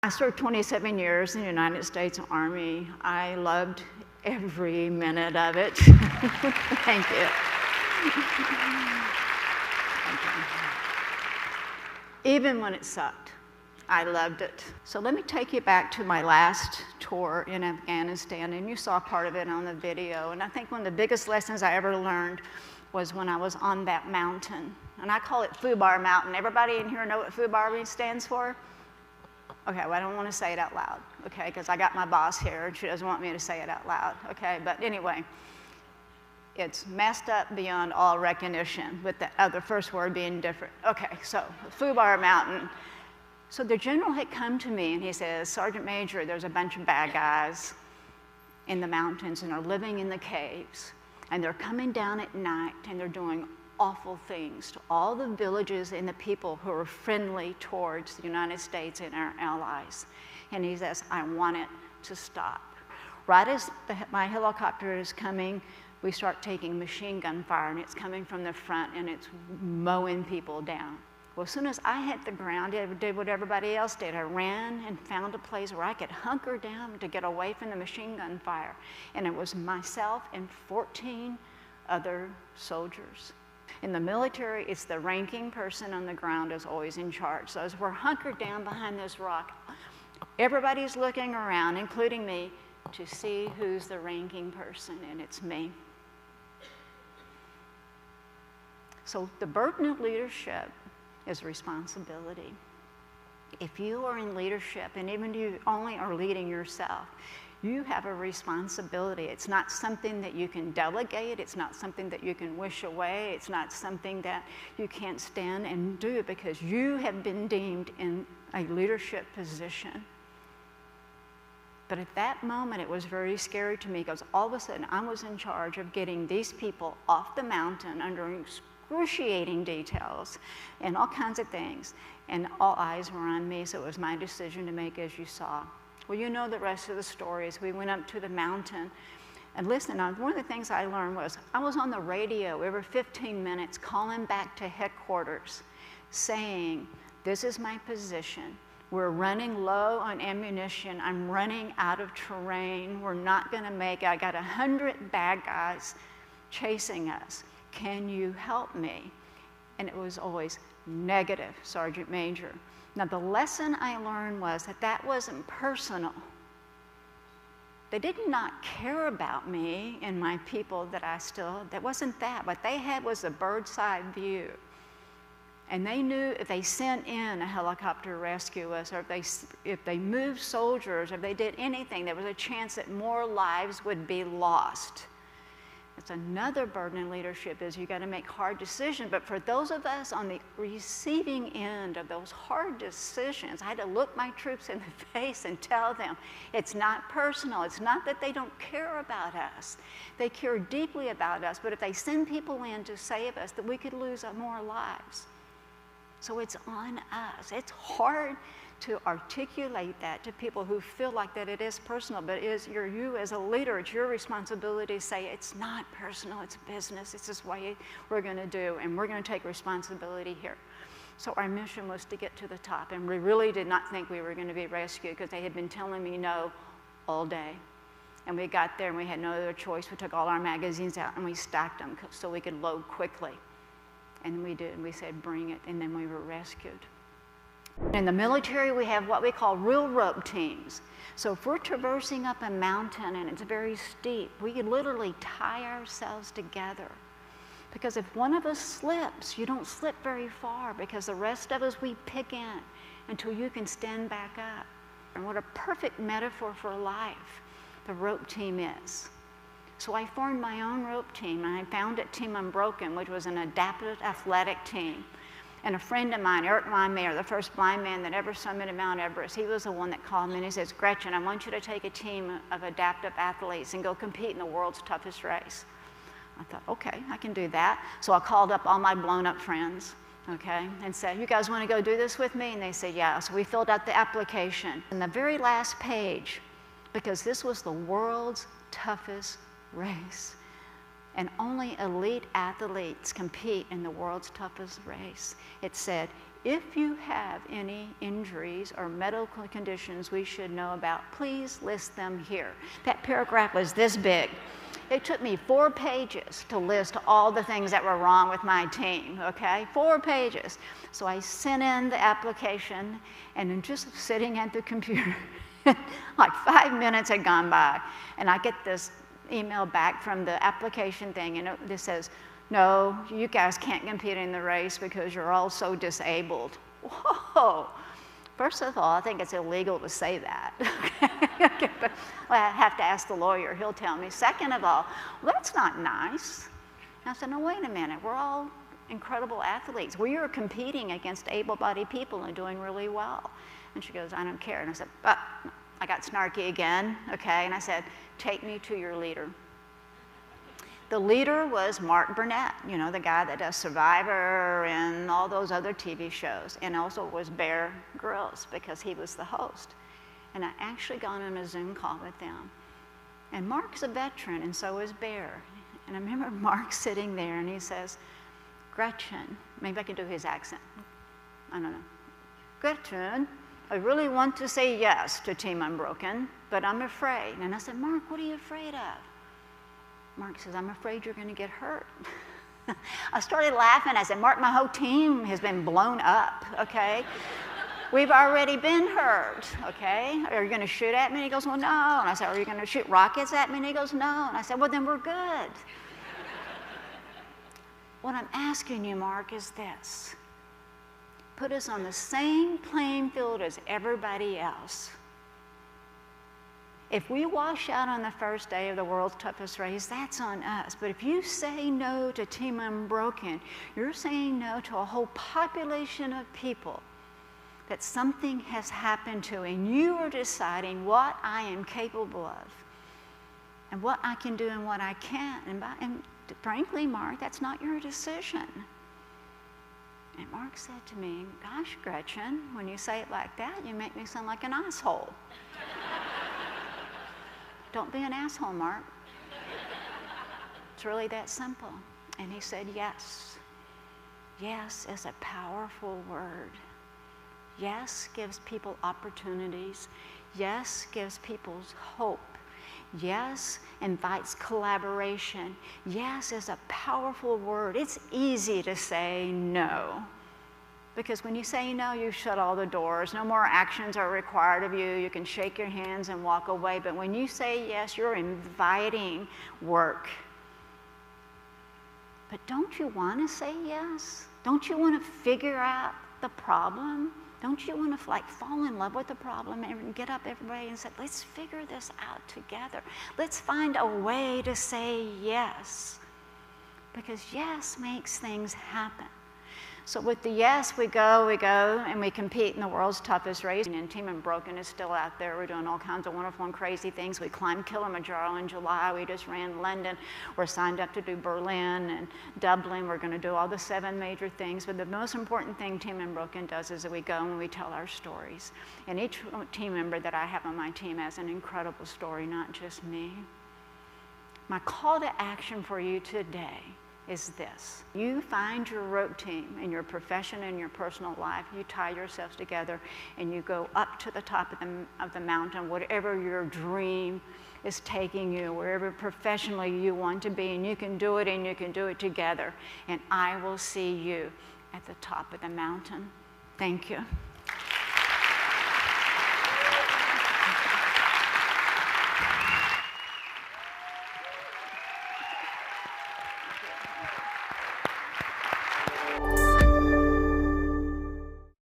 I served 27 years in the United States Army. I loved every minute of it. Thank you. Even when it sucked, I loved it. So let me take you back to my last tour in Afghanistan, and you saw part of it on the video. And I think one of the biggest lessons I ever learned was when I was on that mountain. And I call it FUBAR Mountain. Everybody in here know what FUBAR stands for? Okay, well, I don't want to say it out loud, okay, because I got my boss here, and she doesn't want me to say it out loud, okay? But anyway, it's messed up beyond all recognition, with the other first word being different. Okay, so FUBAR Mountain. So the general had come to me, and he says, Sergeant Major, there's a bunch of bad guys in the mountains, and they're living in the caves, and they're coming down at night, and they're doing awful things to all the villages and the people who are friendly towards the United States and our allies. And he says, I want it to stop. Right as my helicopter is coming, we start taking machine gun fire, and it's coming from the front, and it's mowing people down. Well, as soon as I hit the ground, I did what everybody else did. I ran and found a place where I could hunker down to get away from the machine gun fire. And it was myself and 14 other soldiers. In the military, it's the ranking person on the ground is always in charge. So as we're hunkered down behind this rock, everybody's looking around, including me, to see who's the ranking person, and it's me. So the burden of leadership is responsibility. If you are in leadership, and even you only are leading yourself, you have a responsibility. It's not something that you can delegate. It's not something that you can wish away. It's not something that you can't stand and do because you have been deemed in a leadership position. But at that moment, it was very scary to me because all of a sudden I was in charge of getting these people off the mountain under excruciating details and all kinds of things. And all eyes were on me, so it was my decision to make, as you saw. Well, you know the rest of the story. As we went up to the mountain, and listen, one of the things I learned was I was on the radio every 15 minutes calling back to headquarters saying, this is my position. We're running low on ammunition. I'm running out of terrain. We're not going to make it. I got 100 bad guys chasing us. Can you help me? And it was always negative, Sergeant Major. Now, the lesson I learned was that that wasn't personal. They did not care about me and my people that wasn't that. What they had was a bird's eye view. And they knew if they sent in a helicopter to rescue us, or if they moved soldiers, or if they did anything, there was a chance that more lives would be lost. It's another burden in leadership is you got to make hard decisions. But for those of us on the receiving end of those hard decisions, I had to look my troops in the face and tell them it's not personal. It's not that they don't care about us. They care deeply about us. But if they send people in to save us, that we could lose more lives. So it's on us. It's hard to articulate that to people who feel like that it is personal, but you as a leader, it's your responsibility to say it's not personal, it's business, it's this way we're going to do, and we're going to take responsibility here. So our mission was to get to the top, and we really did not think we were going to be rescued because they had been telling me no all day. And we got there and we had no other choice. We took all our magazines out and we stacked them so we could load quickly. And we did, and we said, bring it, and then we were rescued. In the military, we have what we call real rope teams. So if we're traversing up a mountain and it's very steep, we can literally tie ourselves together. Because if one of us slips, you don't slip very far because the rest of us, we pick in until you can stand back up. And what a perfect metaphor for life the rope team is. So I formed my own rope team, and I founded Team Unbroken, which was an adaptive athletic team. And a friend of mine, Eric Mayer, the first blind man that ever summited Mount Everest, he was the one that called me and he says, Gretchen, I want you to take a team of adaptive athletes and go compete in the world's toughest race. I thought, okay, I can do that. So I called up all my blown up friends, okay, and said, you guys want to go do this with me? And they said, yeah. So we filled out the application. And the very last page, because this was the world's toughest race, and only elite athletes compete in the world's toughest race. It said, if you have any injuries or medical conditions we should know about, please list them here. That paragraph was this big. It took me 4 pages to list all the things that were wrong with my team, okay? 4 pages. So I sent in the application, and then just sitting at the computer, like 5 minutes had gone by, and I get this email back from the application thing, and it says, no, you guys can't compete in the race because you're all so disabled. Whoa. First of all, I think it's illegal to say that. But, well, I have to ask the lawyer. He'll tell me. Second of all, well, that's not nice. And I said, no, wait a minute. We're all incredible athletes. We are competing against able-bodied people and doing really well. And she goes, I don't care. And I said, I got snarky again, okay? And I said, take me to your leader. The leader was Mark Burnett, you know, the guy that does Survivor and all those other TV shows, and also was Bear Grylls because he was the host. And I actually got on a Zoom call with them. And Mark's a veteran, and so is Bear. And I remember Mark sitting there, and he says, Gretchen, maybe I can do his accent. I don't know. Gretchen, I really want to say yes to Team Unbroken, but I'm afraid. And I said, Mark, what are you afraid of? Mark says, I'm afraid you're going to get hurt. I started laughing. I said, Mark, my whole team has been blown up, okay? We've already been hurt, okay? Are you going to shoot at me? And he goes, well, no. And I said, are you going to shoot rockets at me? And he goes, no. And I said, well, then we're good. What I'm asking you, Mark, is this. Put us on the same playing field as everybody else. If we wash out on the first day of the world's toughest race, that's on us. But if you say no to Team Unbroken, you're saying no to a whole population of people that something has happened to, and you are deciding what I am capable of and what I can do and what I can't. And frankly, Mark, that's not your decision. And Mark said to me, gosh, Gretchen, when you say it like that, you make me sound like an asshole. Don't be an asshole, Mark. It's really that simple. And he said, yes. Yes is a powerful word. Yes gives people opportunities. Yes gives people hope. Yes invites collaboration. Yes is a powerful word. It's easy to say no. Because when you say no, you shut all the doors. No more actions are required of you. You can shake your hands and walk away. But when you say yes, you're inviting work. But don't you want to say yes? Don't you want to figure out the problem? Don't you want to fall in love with the problem and get up everybody and say, let's figure this out together. Let's find a way to say yes. Because yes makes things happen. So with the yes, we go, and we compete in the world's toughest race. And Team Unbroken is still out there. We're doing all kinds of wonderful and crazy things. We climbed Kilimanjaro in July. We just ran London. We're signed up to do Berlin and Dublin. We're going to do all the 7 major things. But the most important thing Team Unbroken does is that we go and we tell our stories. And each team member that I have on my team has an incredible story, not just me. My call to action for you today is this. You find your rope team in your profession and your personal life. You tie yourselves together and you go up to the top of the mountain, whatever your dream is taking you, wherever professionally you want to be, and you can do it, and you can do it together. And I will see you at the top of the mountain. Thank you.